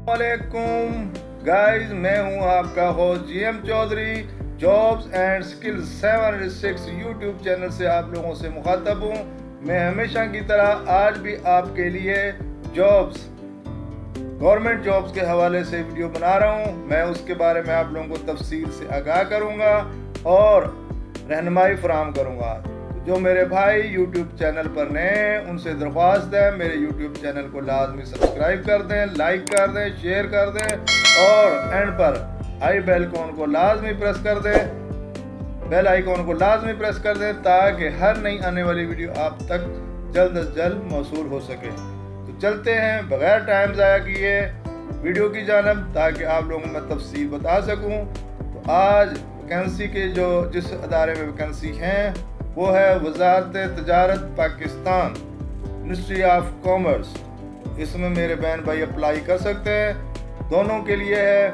वालेकुम गाइस, मैं हूं आपका host GM Chaudhary. Jobs and skills 706 YouTube channel से आप लोगों से मुखातब हूं। मैं हमेशा की तरह आज भी आपके लिए जॉब्स, गवर्नमेंट जॉब्स के हवाले से वीडियो बना रहा हूं। मैं उसके बारे में आप लोगों को तफसील से आगाह करूंगा और रहनुमाई फराहम करूंगा। जो मेरे भाई यूट्यूब चैनल पर नए हैं उनसे दरख्वास्त है, मेरे यूट्यूब चैनल को लाजमी सब्सक्राइब कर दें, लाइक कर दें, शेयर कर दें और एंड पर आई बेल आइकॉन को लाजमी प्रेस कर दें, बेल आइकॉन को लाजमी प्रेस कर दें ताकि हर नई आने वाली वीडियो आप तक जल्द अज जल्द मौसूल हो सके। तो चलते हैं बगैर टाइम ज़ाया किए वीडियो की जानब, ताकि आप लोगों को मैं तफसील बता सकूँ। तो आज वैकेंसी के जिस अदारे में वैकेंसी हैं वो है वज़ारत तजारत पाकिस्तान, मिनिस्ट्री ऑफ कॉमर्स। इसमें मेरे बहन भाई अप्लाई कर सकते हैं। दोनों के लिए है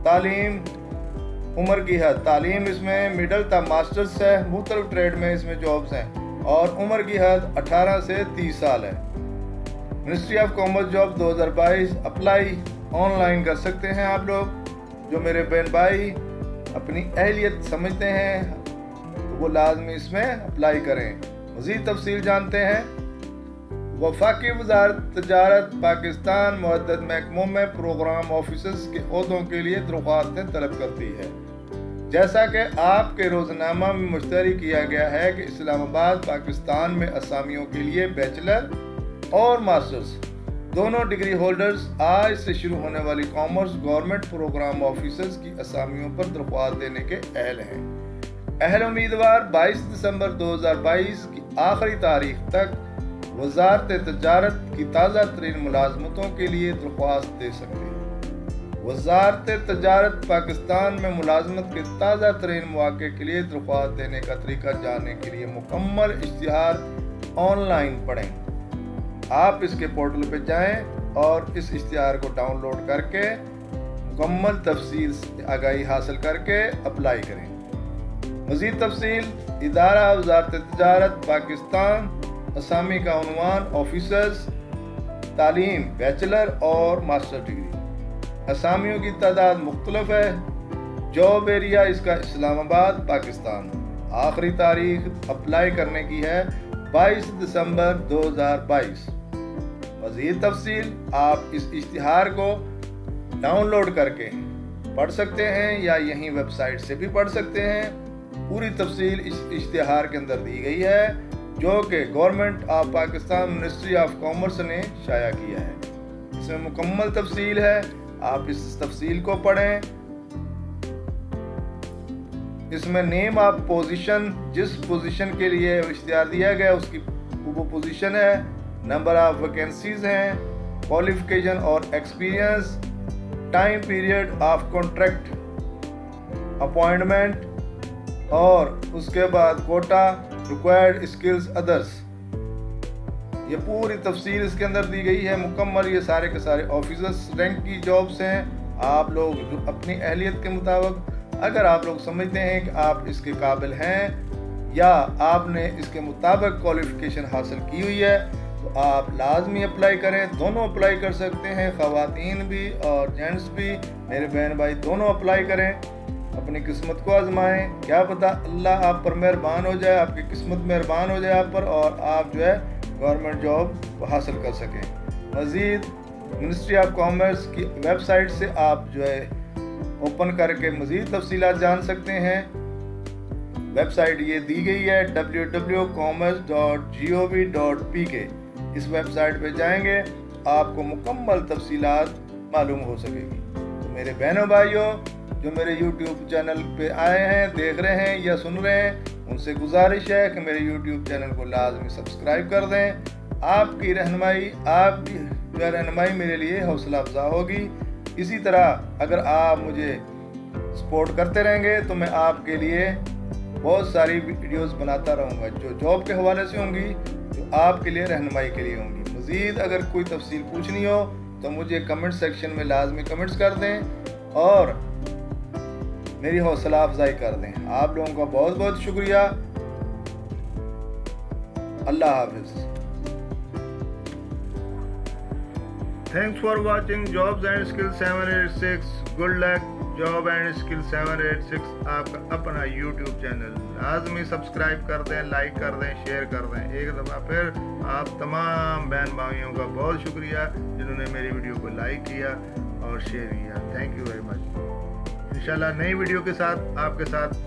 तालीम, उम्र की हद तालीम इसमें मिडल तक मास्टर्स है, मुख्तलिफ ट्रेड में इसमें जॉब्स हैं और उम्र की हद 18 से 30 साल है। Ministry of commerce job 2022 apply online कर सकते हैं आप लोग। जो मेरे बहन भाई अपनी अहलियत समझते हैं वो लाजमी इसमें अप्लाई करें। मज़ीद तफसील जानते हैं। वफाकी वज़ारत तजारत पाकिस्तान मुअद्दद महकमों में प्रोग्राम ऑफिसर्स के ओहदों के लिए दरख्वास्तें तलब करती है। जैसा कि आपके रोज़नामा में मुश्तरी किया गया है कि इस्लामाबाद पाकिस्तान में असामियों के लिए बैचलर और मास्टर्स दोनों डिग्री होल्डर्स आज से शुरू होने वाली कॉमर्स गवर्नमेंट प्रोग्राम ऑफिसर्स की असामियों पर दरख्वास्त देने के अहल हैं। अहल उम्मीदवार 22 दिसंबर 2022 की आखिरी तारीख तक वज़ारत तजारत की ताज़ा तरीन मुलाजमतों के लिए दरख्वास्त दे सकते हैं। वज़ारत तजारत पाकिस्तान में मुलाजमत के ताज़ा तरीन मौके के लिए दरख्वास्त देने का तरीका जानने के लिए मुकम्मल इश्तिहार ऑनलाइन पढ़ें। आप इसके पोर्टल पर जाएं और इस इश्तिहार को डाउनलोड करके मुकम्मल तफसील से आगाही हासिल करके अप्लाई करें। मज़ीद तफसील इदारा वज़ारत तजारत पाकिस्तान, असामी का उन्वान ऑफिसर्स, तालीम बैचलर और मास्टर डिग्री। असामियों की तादाद मुख्तलिफ है। जॉब एरिया इसका इस्लामाबाद पाकिस्तान। आखिरी तारीख अप्लाई करने की है 22 दिसंबर 2022। मज़ीद तफसील आप इस इश्तिहार को डाउनलोड करके पढ़ सकते हैं या यहीं वेबसाइट से भी पढ़ सकते हैं। पूरी तफसील इस इश्तिहार के अंदर दी गई है जो कि government of Pakistan ministry of commerce ने शाया किया है। इसमें मुकम्मल तफसील है, आप इस तफसील को पढ़ें। इसमें नेम ऑफ पोजीशन, जिस पोजीशन के लिए इश्तिहार दिया गया उसकी वो पोजीशन है, नंबर ऑफ वैकेंसीज हैं, क्वालिफिकेशन और experience, time period of contract, appointment और उसके बाद कोटा, रिक्वायर्ड स्किल्स अदर्स। ये पूरी तफसील इसके अंदर दी गई है मुकम्मल। ये सारे के सारे ऑफिसर्स रैंक की जॉब्स हैं। आप लोग जो अपनी अहलियत के मुताबिक, अगर आप लोग समझते हैं कि आप इसके काबिल हैं या आपने इसके मुताबिक क्वालिफिकेशन हासिल की हुई है तो आप लाजमी अप्लाई करें। दोनों अप्लाई कर सकते हैं, ख़वातीन भी और जेंट्स भी। मेरे बहन भाई दोनों अप्लाई करें, अपनी किस्मत को आजमाएं। क्या पता अल्लाह आप पर मेहरबान हो जाए, आपकी किस्मत मेहरबान हो जाए आप पर और आप जो है गवर्नमेंट जॉब को हासिल कर सकें। मज़ीद मिनिस्ट्री ऑफ कॉमर्स की वेबसाइट से आप जो है ओपन करके मज़ीद तफसीलात जान सकते हैं। वेबसाइट ये दी गई है www.commerce.gov.pk। इस वेबसाइट पे जाएंगे आपको मुकम्मल तफसीलात मालूम हो सकेगी। तो मेरे बहनों भाइयों जो मेरे YouTube चैनल पे आए हैं, देख रहे हैं या सुन रहे हैं, उनसे गुजारिश है कि मेरे YouTube चैनल को लाजमी सब्सक्राइब कर दें। आपकी रहनुमाई मेरे लिए हौसला अफजा होगी। इसी तरह अगर आप मुझे सपोर्ट करते रहेंगे तो मैं आपके लिए बहुत सारी वीडियोस बनाता रहूँगा जो जॉब के हवाले से होंगी, जो आपके लिए रहनुमाई के लिए होंगी। मज़ीद अगर कोई तफसील पूछनी हो तो मुझे कमेंट सेक्शन में लाजमी कमेंट्स कर दें और मेरी हौसला अफजाई कर दें। आप लोगों का बहुत बहुत शुक्रिया। अल्लाह हाफिज़। Thanks for watching Jobs and Skills 786. Good luck. Job and skill 786 आपका अपना यूट्यूब चैनल लाजमी सब्सक्राइब कर दें, लाइक कर दें, शेयर कर दें। एक दफ़ा फिर आप तमाम बहन भाइयों का बहुत शुक्रिया जिन्होंने मेरी वीडियो को लाइक किया और शेयर किया। Thank you very much. इंशाल्लाह नई वीडियो के साथ आपके साथ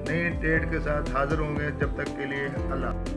नई डेट के साथ हाज़िर होंगे। जब तक के लिए अल्लाह।